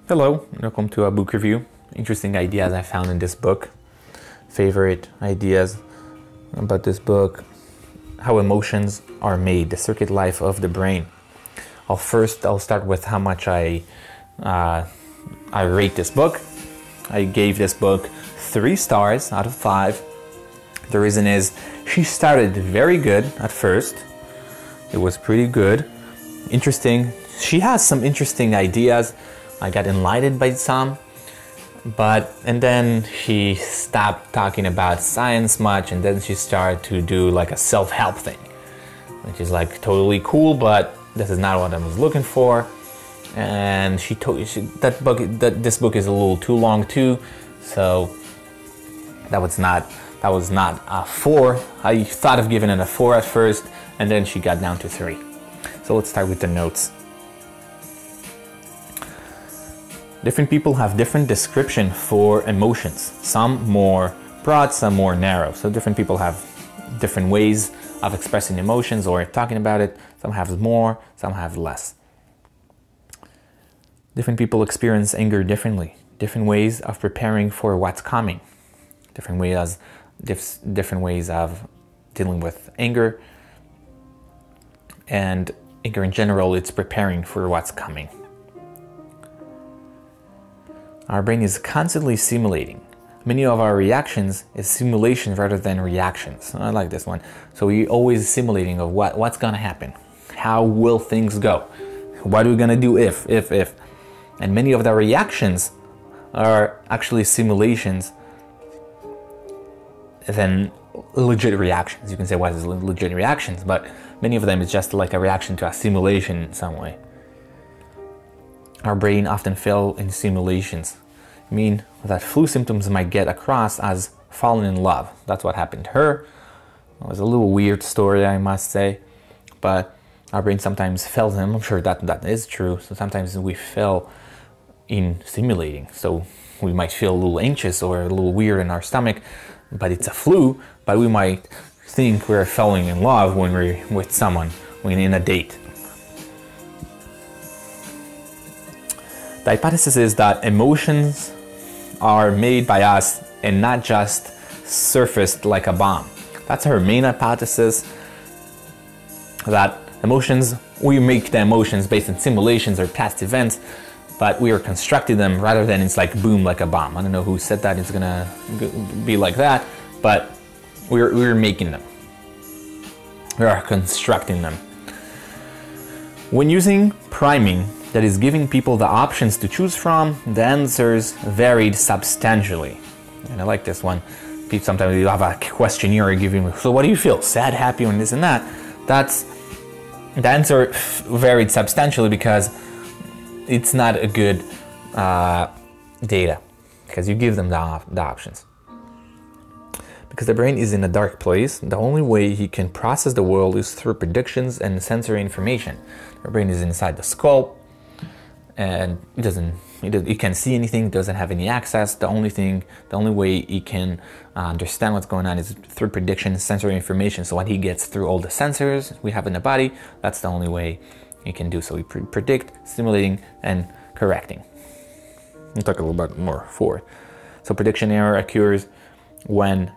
Hello, welcome to a book review. Interesting ideas I found in this book. Favorite ideas about this book. How emotions are made, the circuit life of the brain. I'll start with how much I rate this book. I gave this book 3 stars out of 5. The reason is she started very good at first. It was pretty good. Interesting. She has some interesting ideas. I got enlightened by some, and then she stopped talking about science much, and then she started to do like a self-help thing, which is like totally cool, but this is not what I was looking for. And she told this book is a little too long too, so that was not a 4. I thought of giving it a 4 at first, and then she got down to 3. So let's start with the notes. Different people have different description for emotions. Some more broad, some more narrow. So different people have different ways of expressing emotions or talking about it. Some have more, some have less. Different people experience anger differently. Different ways of preparing for what's coming. Different ways of dealing with anger. And anger in general, it's preparing for what's coming. Our brain is constantly simulating. Many of our reactions is simulation rather than reactions. I like this one. So we're always simulating of what's gonna happen. How will things go? What are we gonna do if? And many of the reactions are actually simulations than legit reactions. You can say what is legit reactions, but many of them is just like a reaction to a simulation in some way. Our brain often fails in simulations. I mean that flu symptoms might get across as falling in love. That's what happened to her. It was a little weird story, I must say, but our brain sometimes fails, and I'm sure that is true. So sometimes we fail in simulating. So we might feel a little anxious or a little weird in our stomach, but it's a flu, but we might think we're falling in love when we're with someone, when in a date. The hypothesis is that emotions are made by us and not just surfaced like a bomb. That's her main hypothesis, that emotions, we make the emotions based on simulations or past events, but we are constructing them rather than it's like boom, like a bomb. I don't know who said that it's gonna be like that, but we're making them. We are constructing them. When using priming, that is giving people the options to choose from, the answers varied substantially. And I like this one. Sometimes you have a questionnaire giving, so what do you feel? Sad, happy, and this and that. The answer varied substantially because it's not a good data, because you give them the options. Because the brain is in a dark place, the only way he can process the world is through predictions and sensory information. The brain is inside the skull, and he can't see anything, doesn't have any access. The only way he can understand what's going on is through prediction and sensory information. So what he gets through all the sensors we have in the body, that's the only way he can do. So we predict, simulating, and correcting. We'll talk a little bit more forward. So prediction error occurs when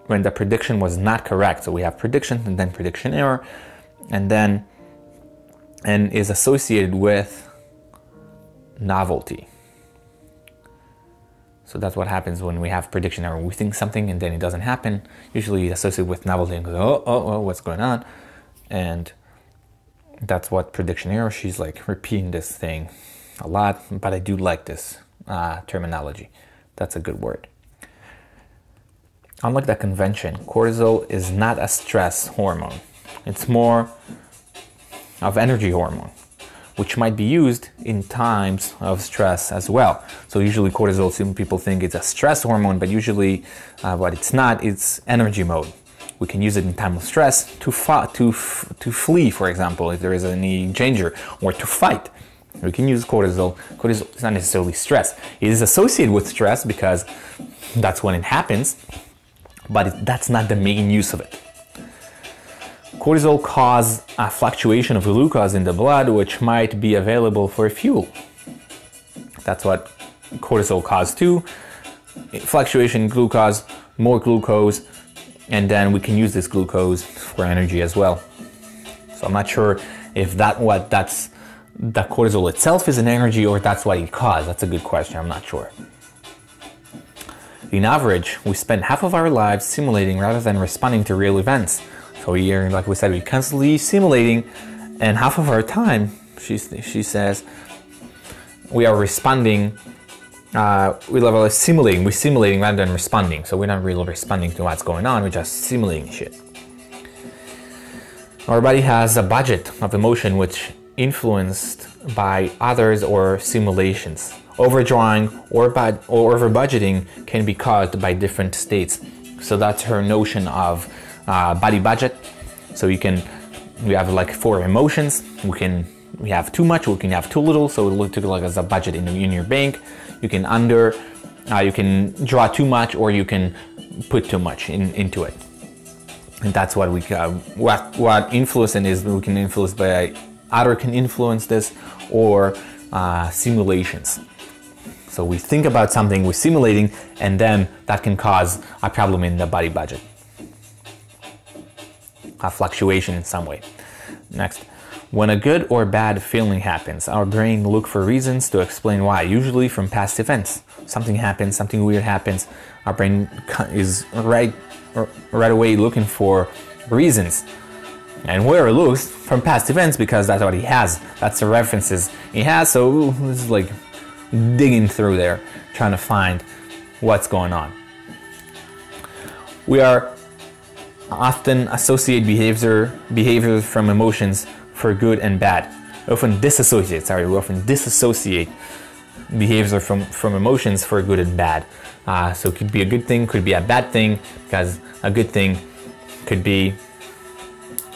the prediction was not correct. So we have prediction and then prediction error, and is associated with novelty. So that's what happens when we have prediction error. We think something and then it doesn't happen. Usually associated with novelty and goes, oh, what's going on? And that's what prediction error. She's like repeating this thing a lot, but I do like this terminology. That's a good word. Unlike the convention, cortisol is not a stress hormone. It's more of energy hormone, which might be used in times of stress as well. So usually cortisol, some people think it's a stress hormone, but usually what it's not, it's energy mode. We can use it in time of stress to flee, for example, if there is any danger, or to fight. We can use cortisol. Cortisol is not necessarily stress. It is associated with stress because that's when it happens, but that's not the main use of it. Cortisol causes a fluctuation of glucose in the blood, which might be available for fuel. That's what cortisol causes too. Fluctuation in glucose, more glucose, and then we can use this glucose for energy as well. So I'm not sure if that cortisol itself is an energy or that's what it causes. That's a good question. I'm not sure. In average, we spend half of our lives simulating rather than responding to real events. So like we said, we're constantly simulating, and half of our time, she says, we are responding. We're simulating rather than responding. So we're not really responding to what's going on. We're just simulating shit. Our body has a budget of emotion which influenced by others or simulations. Overdrawing or over budgeting can be caused by different states. So that's her notion of body budget. So we have like 4 emotions. We have too much, we can have too little. So it looks like as a budget in your bank. You can you can draw too much, or you can put too much into it. And that's what what influencing is. We can influence by other can influence this, or simulations. So we think about something, we're simulating, and then that can cause a problem in the body budget. A fluctuation in some way. Next, when a good or bad feeling happens, our brain looks for reasons to explain why, usually from past events. Something happens, something weird happens, our brain is right away looking for reasons. And where it looks from past events, because that's what he has. That's the references he has, so this is like digging through there, trying to find what's going on. We are often associate behavior from emotions for good and bad. We often disassociate behavior from emotions for good and bad. So it could be a good thing, could be a bad thing, because a good thing could be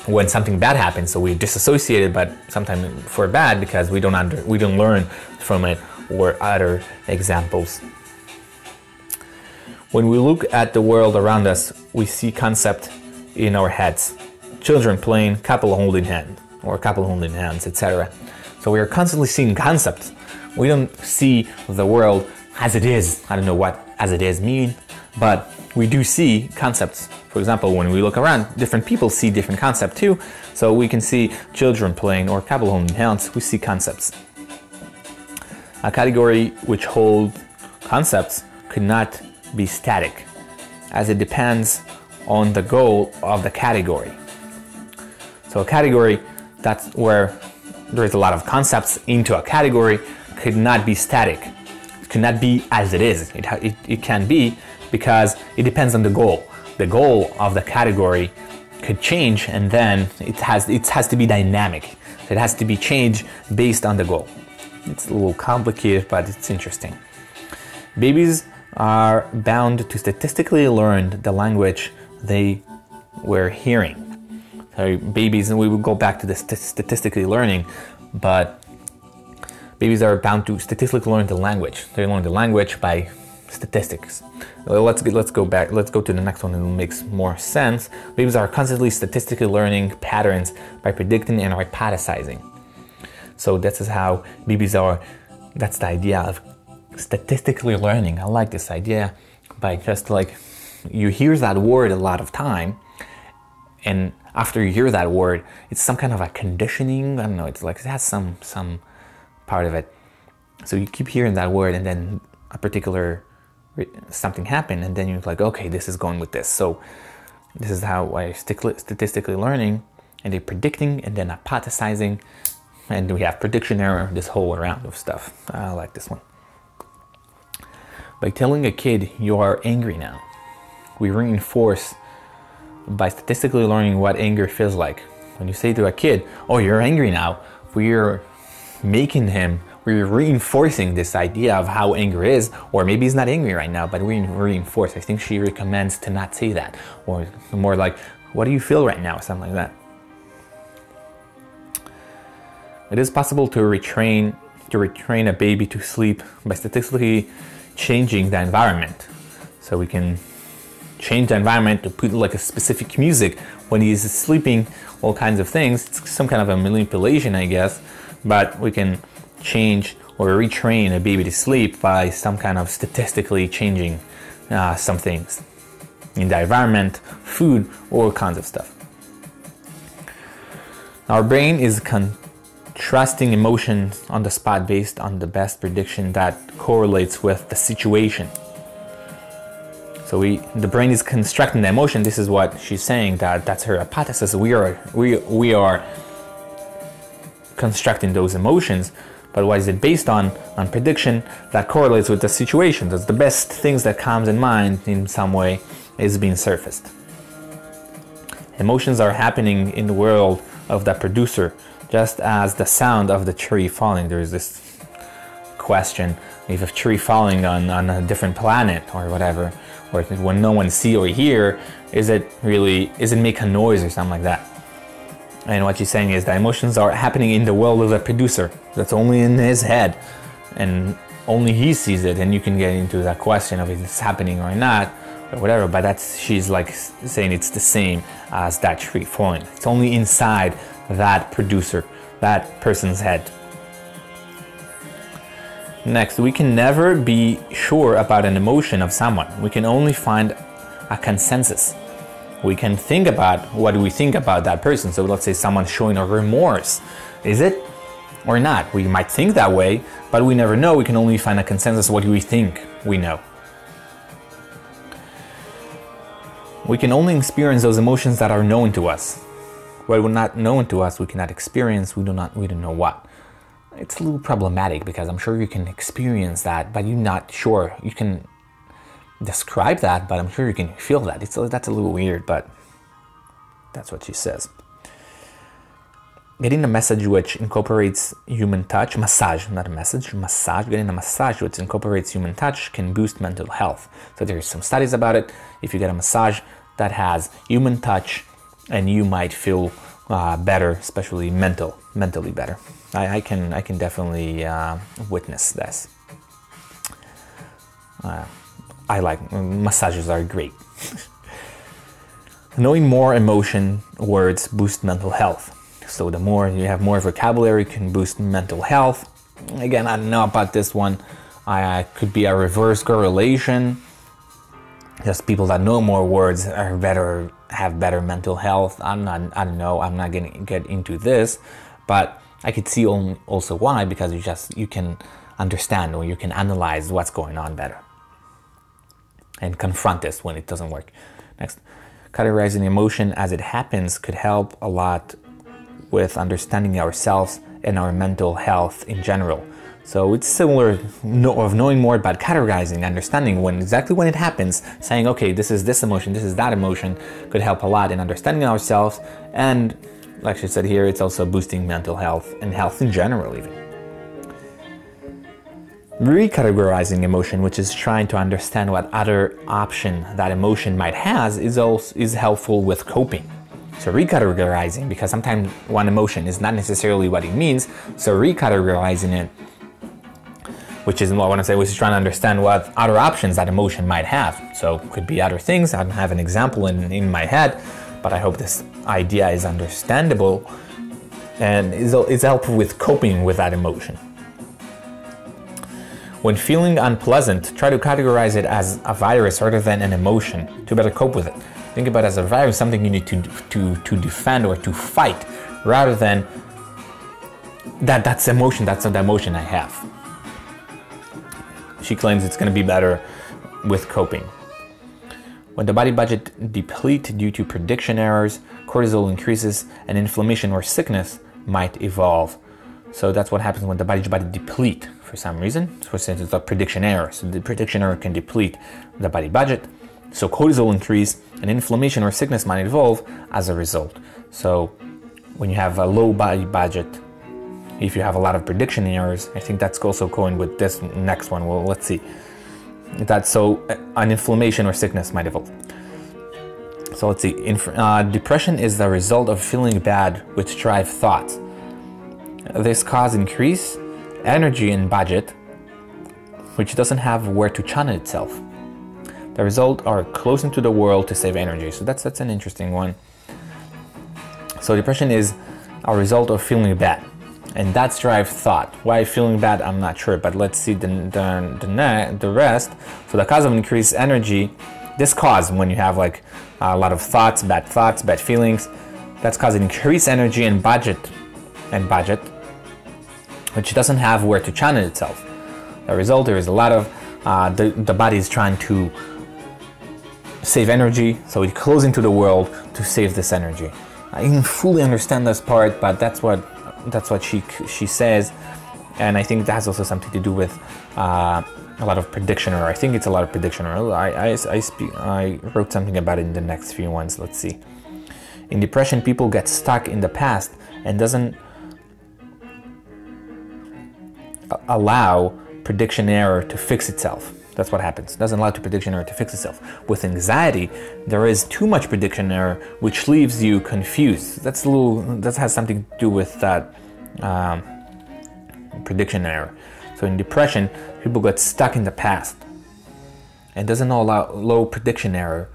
when something bad happens, so we disassociate it, but sometimes for bad because we don't learn from it, or other examples. When we look at the world around us, we see concept in our heads. Children playing, couple holding hands, etc. So we are constantly seeing concepts. We don't see the world as it is. I don't know what as it is mean, but we do see concepts. For example, when we look around, different people see different concepts too. So we can see children playing or couple holding hands, we see concepts. A category which holds concepts could not be static, as it depends on the goal of the category. So a category, that's where there is a lot of concepts into a category, could not be static. It could not be as it is. It can be, because it depends on the goal. The goal of the category could change, and then it has to be dynamic. It has to be changed based on the goal. It's a little complicated, but it's interesting. Babies are bound to statistically learn the language they were hearing. So babies, and we will go back to the statistically learning, but babies are bound to statistically learn the language. They learn the language by statistics. Let's go back. Let's go to the next one, and it makes more sense. Babies are constantly statistically learning patterns by predicting and hypothesizing. So this is how babies are. That's the idea of statistically learning. I like this idea, by just like you hear that word a lot of time, and after you hear that word, it's some kind of a conditioning. I don't know. It's like it has some part of it. So you keep hearing that word, and then a particular something happened, and then you're like, okay, this is going with this. So this is how I statistically learning, and they're predicting and then hypothesizing, and we have prediction error, this whole round of stuff. I like this one. By telling a kid you are angry now, we reinforce by statistically learning what anger feels like. When you say to a kid, oh, you're angry now, we're reinforcing this idea of how anger is, or maybe he's not angry right now, but we reinforce. I think she recommends to not say that, or more like, what do you feel right now, something like that. It is possible to retrain a baby to sleep by statistically changing the environment. So we can change the environment to put like a specific music when he's sleeping, all kinds of things. It's some kind of a manipulation, I guess, but we can change or retrain a baby to sleep by some kind of statistically changing some things in the environment, food, all kinds of stuff. Our brain is contrasting emotions on the spot based on the best prediction that correlates with the situation. So the brain is constructing the emotion. This is what she's saying, that's her hypothesis. We are constructing those emotions, but what is it based on? On prediction that correlates with the situation. That's the best things that comes in mind in some way is being surfaced. Emotions are happening in the world of the producer, just as the sound of the tree falling. There is this question, if a tree falling on a different planet or whatever, or when no one see or hear, is it make a noise or something like that? And what she's saying is that emotions are happening in the world of the producer. That's only in his head, and only he sees it. And you can get into that question of if it's happening or not, or whatever. But she's like saying it's the same as that tree falling. It's only inside that producer, that person's head. Next, we can never be sure about an emotion of someone. We can only find a consensus. We can think about what we think about that person. So let's say someone's showing a remorse. Is it or not? We might think that way, but we never know. We can only find a consensus what we think we know. We can only experience those emotions that are known to us. What are not known to us, we cannot experience. We don't know what. It's a little problematic because I'm sure you can experience that, but you're not sure. You can describe that, but I'm sure you can feel that. That's a little weird, but that's what she says. Getting a message which incorporates human touch, massage, not a message, massage. Getting a massage which incorporates human touch can boost mental health. So there's some studies about it. If you get a massage that has human touch, and you might feel better, especially mentally better. I can definitely witness this. I like massages are great. Knowing more emotion words boost mental health. So the more you have more vocabulary can boost mental health. Again, I don't know about this one. Could be a reverse correlation. Just people that know more words have better mental health. I don't know. I'm not going to get into this, but I could see also why, because you can understand or you can analyze what's going on better and confront this when it doesn't work. Next, categorizing emotion as it happens could help a lot with understanding ourselves and our mental health in general. So it's similar of knowing more about categorizing, understanding exactly when it happens, saying, okay, this is this emotion, this is that emotion, could help a lot in understanding ourselves. And like she said here, it's also boosting mental health and health in general even. Recategorizing emotion, which is trying to understand what other option that emotion might have, is helpful with coping. So recategorizing, because sometimes one emotion is not necessarily what it means, so recategorizing it, which is what I want to say, which is trying to understand what other options that emotion might have. So it could be other things. I don't have an example in my head, but I hope this idea is understandable and is helpful with coping with that emotion. When feeling unpleasant, try to categorize it as a virus rather than an emotion to better cope with it. Think about it as a virus, something you need to defend or to fight, rather than that's emotion, that's the emotion I have. She claims it's going to be better with coping. When the body budget depletes due to prediction errors, cortisol increases, and inflammation or sickness might evolve. So that's what happens when the body deplete for some reason. For instance, it's a prediction error. So the prediction error can deplete the body budget. So cortisol increase and inflammation or sickness might evolve as a result. So when you have a low body budget, if you have a lot of prediction errors, I think that's also going with this next one. Well, let's see. An inflammation or sickness might evolve. So let's see. Depression is the result of feeling bad, which drive thoughts. This cause increase energy and budget, which doesn't have where to channel itself. The result are closing to the world to save energy. So that's an interesting one. So depression is a result of feeling bad. And that's drive thought. Why feeling bad, I'm not sure, but let's see the rest. So the cause of increased energy, this cause when you have like a lot of thoughts, bad feelings, that's causing increased energy and budget, which doesn't have where to channel itself. The result, there is a lot of, the body is trying to save energy, so it goes into the world to save this energy. I didn't fully understand this part, but that's what she says, and I think that has also something to do with a lot of prediction error. I think it's a lot of prediction error. I wrote something about it in the next few ones. Let's see. In depression, people get stuck in the past and doesn't allow prediction error to fix itself. That's what happens. It doesn't allow the prediction error to fix itself. With anxiety, there is too much prediction error, which leaves you confused. That has something to do with that prediction error. So in depression, people get stuck in the past and doesn't allow low prediction error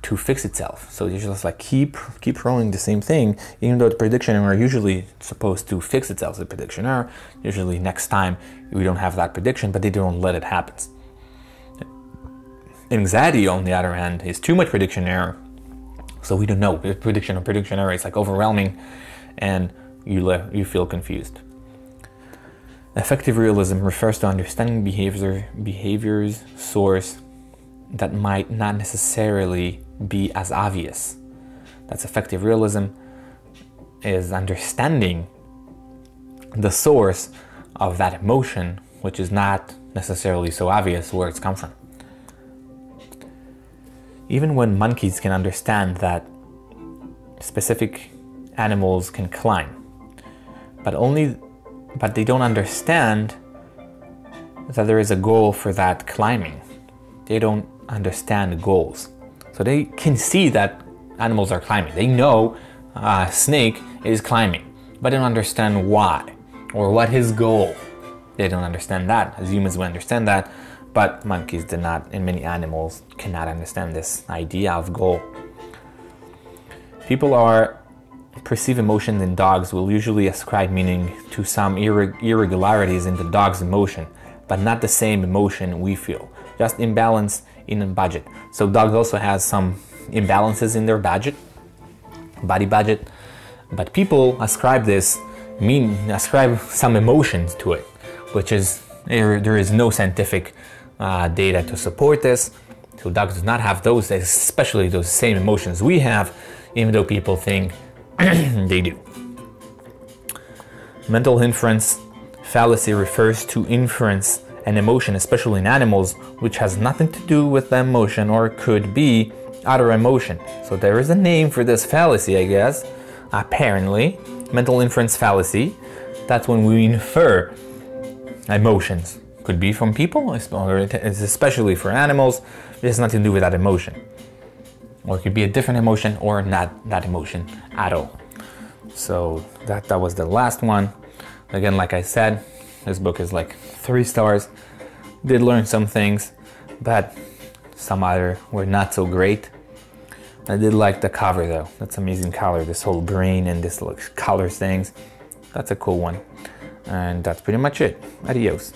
to fix itself. So you just like keep rolling the same thing, even though the prediction error usually supposed to fix itself. The prediction error, usually next time we don't have that prediction, but they don't let it happen. Anxiety, on the other hand, is too much prediction error. So we don't know. Prediction error is like overwhelming, and you feel confused. Effective realism refers to understanding behavior's source that might not necessarily be as obvious. That's effective realism, is understanding the source of that emotion, which is not necessarily so obvious where it's come from. Even when monkeys can understand that specific animals can climb, but they don't understand that there is a goal for that climbing. They don't understand goals. So they can see that animals are climbing. They know a snake is climbing, but they don't understand why or what his goal. They don't understand that. As humans, we understand that, but monkeys did not, and many animals cannot understand this idea of goal. People perceive emotions in dogs will usually ascribe meaning to some irregularities in the dog's emotion, but not the same emotion we feel. Just imbalance in a budget. So dogs also has some imbalances in their body budget, but people ascribe some emotions to it, which is there is no scientific data to support this. So dogs do not have those, especially those same emotions we have, even though people think they do. Mental inference fallacy refers to inference an emotion, especially in animals, which has nothing to do with the emotion or could be other emotion. So there is a name for this fallacy, I guess. Apparently, mental inference fallacy, that's when we infer emotions. Could be from people, or especially for animals. It has nothing to do with that emotion. Or it could be a different emotion or not that emotion at all. So that was the last one. Again, like I said, this book is like 3 stars. Did learn some things, but some other were not so great. I did like the cover though. That's amazing color. This whole green and this colors things. That's a cool one. And that's pretty much it. Adios.